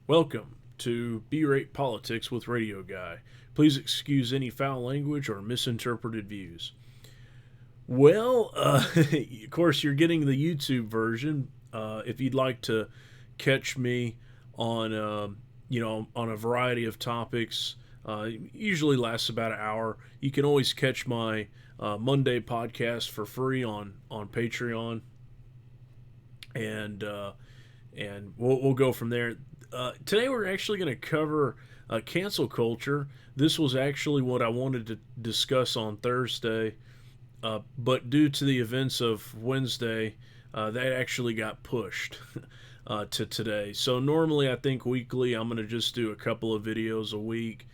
Welcome to B-Rate Politics with Radio Guy. Please excuse any foul language or misinterpreted views. Well, of course, you're getting the YouTube version. If you'd like to catch me on, on a variety of topics, usually lasts about an hour. You can always catch my Monday podcast for free on Patreon, and we'll go from there. Today we're actually going to cover cancel culture. This was actually what I wanted to discuss on Thursday, but due to the events of Wednesday, that actually got pushed to today. So normally I think weekly I'm going to just do a couple of videos a week,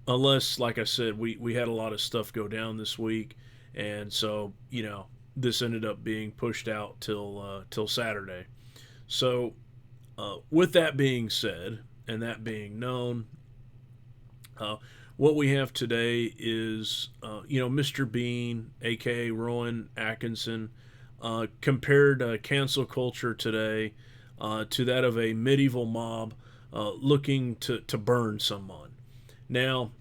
unless, like I said, we had a lot of stuff go down this week, and so this ended up being pushed out till Saturday. So with that being said, and that being known, what we have today is, Mr. Bean, aka Rowan Atkinson, compared cancel culture today to that of a medieval mob looking to burn someone. Now,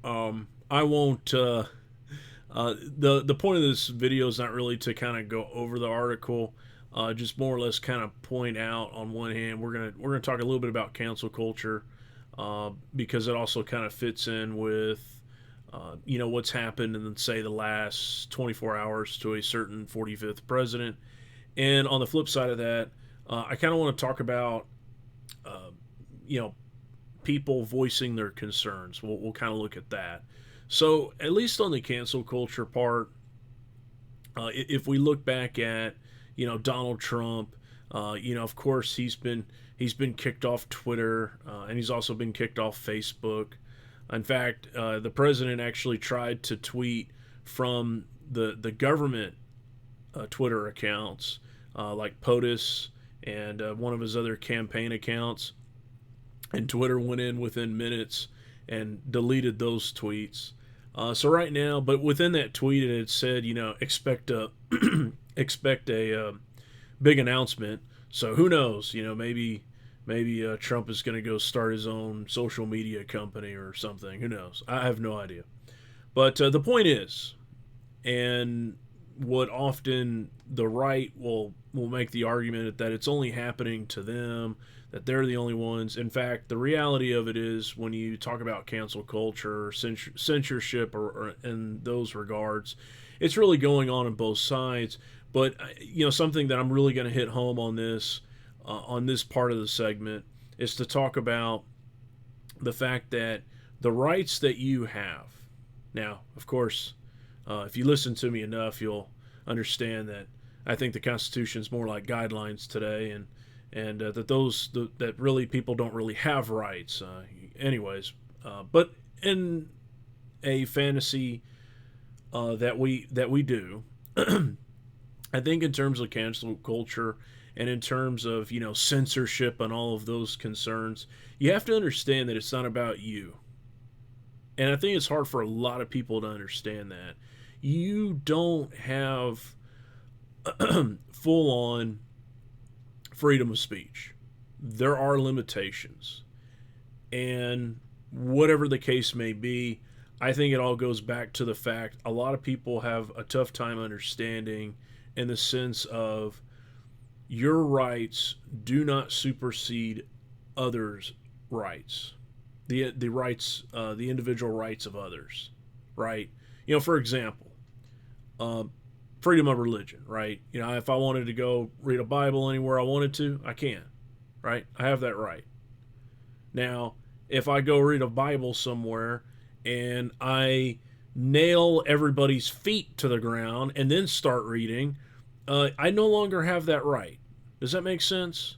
I won't. The point of this video is not really to kind of go over the article. Just more or less kind of point out, on one hand, we're gonna talk a little bit about cancel culture, because it also kind of fits in with what's happened in, say, the last 24 hours to a certain 45th president. And on the flip side of that, I kind of want to talk about people voicing their concerns. We'll kind of look at that. So at least on the cancel culture part, if we look back at Donald Trump, of course he's been kicked off Twitter, and he's also been kicked off Facebook. In fact, the president actually tried to tweet from the government Twitter accounts, like POTUS and one of his other campaign accounts, and Twitter went in within minutes and deleted those tweets. So right now, but within that tweet, it had said, expect a expect a big announcement. So who knows? Maybe Trump is going to go start his own social media company or something. Who knows? I have no idea. But the point is, and what often the right will make the argument that it's only happening to them, that they're the only ones. In fact, the reality of it is, when you talk about cancel culture or censorship or in those regards, it's really going on both sides. But something that I'm really going to hit home on this part of the segment is to talk about the fact that the rights that you have. Now, of course, if you listen to me enough, you'll understand that I think the Constitution is more like guidelines today, and that really people don't really have rights. But in a fantasy that we do. I think in terms of cancel culture and in terms of censorship and all of those concerns, you have to understand that it's not about you. And I think it's hard for a lot of people to understand that. You don't have full on freedom of speech. There are limitations. And whatever the case may be, I think it all goes back to the fact a lot of people have a tough time understanding, in the sense of, your rights do not supersede others' rights, the rights, the individual rights of others, right? For example, freedom of religion, right? If I wanted to go read a Bible anywhere I wanted to, I can, right? I have that right. Now, if I go read a Bible somewhere and I nail everybody's feet to the ground and then start reading, I no longer have that right. Does that make sense?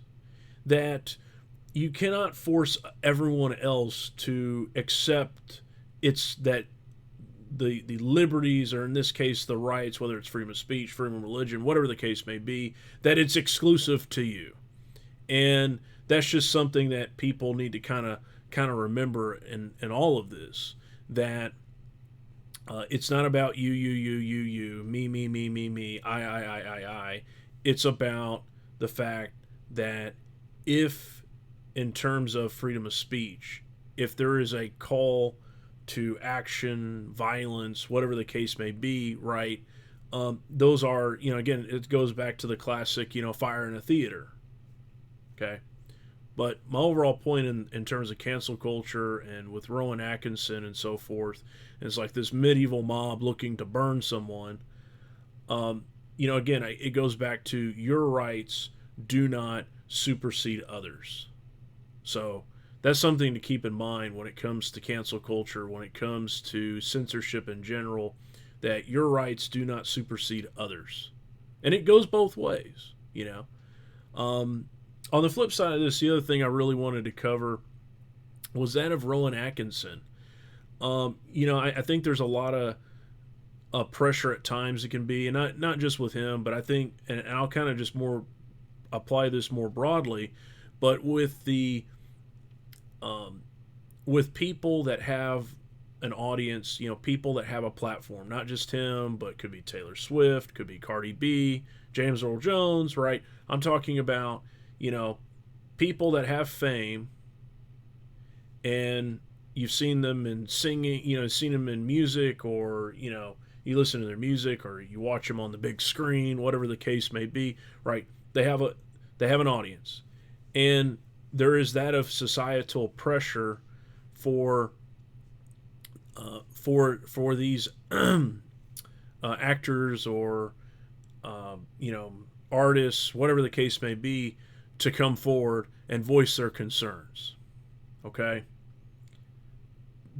That you cannot force everyone else to accept the liberties, or in this case the rights, whether it's freedom of speech, freedom of religion, whatever the case may be, that it's exclusive to you. And that's just something that people need to kind of remember in all of this, that it's not about you, me, I. It's about the fact that if in terms of freedom of speech. If there is a call to action, violence, whatever the case may be, right? Those are, again, it goes back to the classic, fire in a theater. Okay. But my overall point in terms of cancel culture and with Rowan Atkinson and so forth, is like this medieval mob looking to burn someone. Again, it goes back to your rights do not supersede others. So that's something to keep in mind when it comes to cancel culture, when it comes to censorship in general, that your rights do not supersede others. And it goes both ways. On the flip side of this, the other thing I really wanted to cover was that of Rowan Atkinson. I think there's a lot of pressure at times it can be, and not just with him, but I think, and I'll kind of just more apply this more broadly, but with with people that have an audience, people that have a platform, not just him, but could be Taylor Swift, could be Cardi B, James Earl Jones, right? I'm talking about, people that have fame, and you've seen them in singing, seen them in music, or, you listen to their music, or you watch them on the big screen, whatever the case may be, right? They have an audience. And there is that of societal pressure for these actors or artists, whatever the case may be, to come forward and voice their concerns. Okay?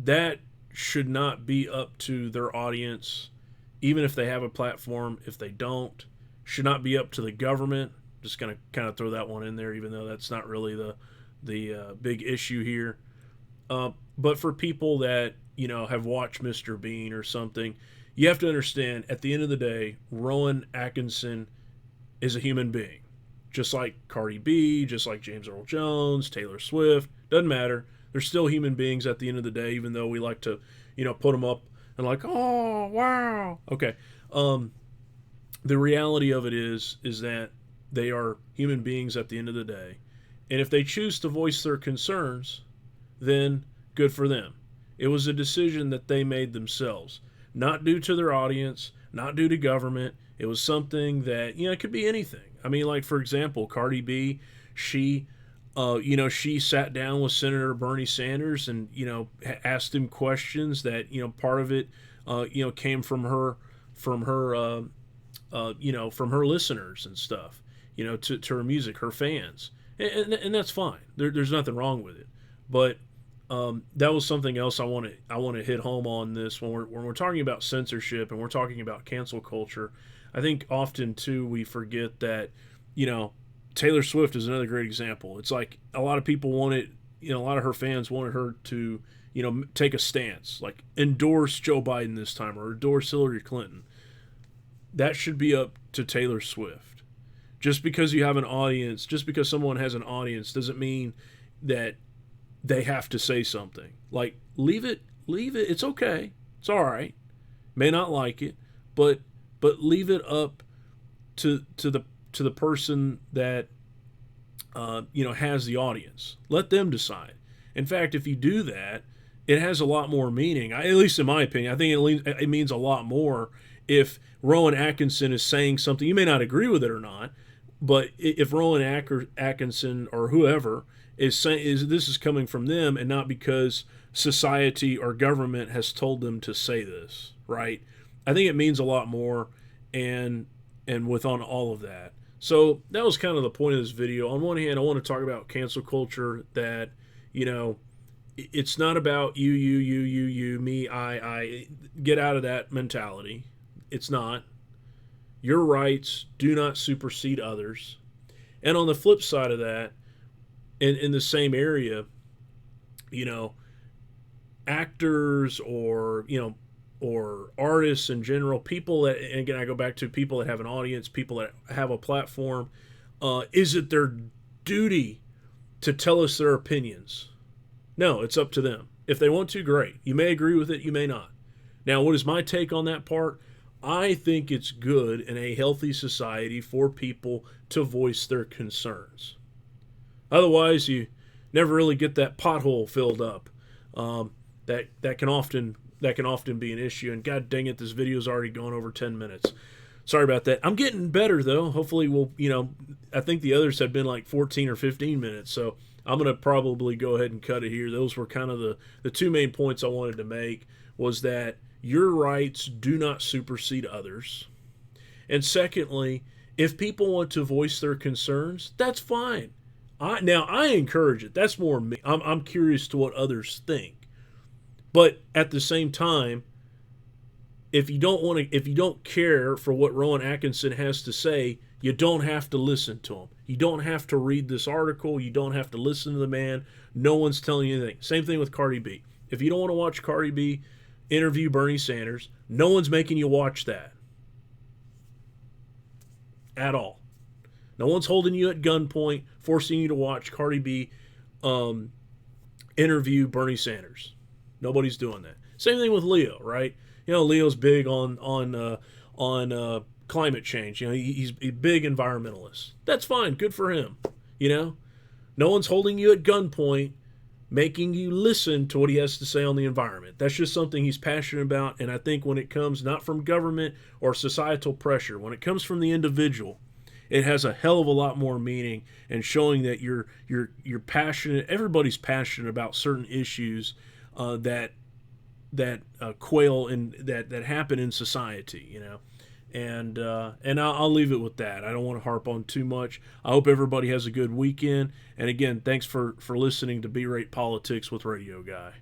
That should not be up to their audience, even if they have a platform. If they don't, should not be up to the government. Just going to kind of throw that one in there, even though that's not really the big issue here. But for people that have watched Mr. Bean or something, you have to understand, at the end of the day, Rowan Atkinson is a human being. Just like Cardi B, just like James Earl Jones, Taylor Swift, doesn't matter. They're still human beings at the end of the day, even though we like to, put them up and like, oh, wow. Okay. The reality of it is that they are human beings at the end of the day. And if they choose to voice their concerns, then good for them. It was a decision that they made themselves, not due to their audience, not due to government. It was something that, it could be anything. I mean, like, for example, Cardi B, she sat down with Senator Bernie Sanders and, asked him questions that, part of it, came from her listeners and stuff, to her music, her fans. And that's fine. There's nothing wrong with it. But that was something else I want to hit home on this when we're talking about censorship and we're talking about cancel culture. I think often too we forget that Taylor Swift is another great example. It's like a lot of people wanted, a lot of her fans wanted her to take a stance, like endorse Joe Biden this time or endorse Hillary Clinton. That should be up to Taylor Swift. Just because you have an audience, just because someone has an audience, doesn't mean that they have to say something. Like, leave it. It's okay. It's all right. May not like it, but leave it up to the person that has the audience. Let them decide. In fact, if you do that, it has a lot more meaning. At least in my opinion, I think it means a lot more if Rowan Atkinson is saying something. You may not agree with it or not, but if Rowan Atkinson or whoever is saying this is coming from them and not because society or government has told them to say this, right? I think it means a lot more, and with on all of that. So that was kind of the point of this video. On one hand, I want to talk about cancel culture, that it's not about you, me, I. Get out of that mentality. It's not. Your rights do not supersede others. And on the flip side of that, in the same area, actors or artists in general, people that, and again, I go back to people that have an audience, people that have a platform, is it their duty to tell us their opinions? No, it's up to them. If they want to, great. You may agree with it, you may not. Now, what is my take on that part? I think it's good in a healthy society for people to voice their concerns. Otherwise, you never really get that pothole filled up. Um, that can often be an issue. And God dang it, this video's already gone over 10 minutes. Sorry about that. I'm getting better though. Hopefully we'll, I think the others had been like 14 or 15 minutes. So I'm going to probably go ahead and cut it here. Those were kind of the two main points I wanted to make, was that your rights do not supersede others. And secondly, if people want to voice their concerns, that's fine. I encourage it. That's more me. I'm curious to what others think. But at the same time, if you don't care for what Rowan Atkinson has to say, you don't have to listen to him. You don't have to read this article. You don't have to listen to the man. No one's telling you anything. Same thing with Cardi B. If you don't want to watch Cardi B interview Bernie Sanders, no one's making you watch that at all. No one's holding you at gunpoint, forcing you to watch Cardi B interview Bernie Sanders. Nobody's doing that. Same thing with Leo, right? Leo's big on climate change. He's a big environmentalist. That's fine. Good for him. No one's holding you at gunpoint, making you listen to what he has to say on the environment. That's just something he's passionate about. And I think when it comes not from government or societal pressure, when it comes from the individual, it has a hell of a lot more meaning, and showing that you're passionate. Everybody's passionate about certain issues that quail and that happen in society, and I'll leave it with that. I don't want to harp on too much. I hope everybody has a good weekend. And again, thanks for listening to B-Rate Politics with Radio Guy.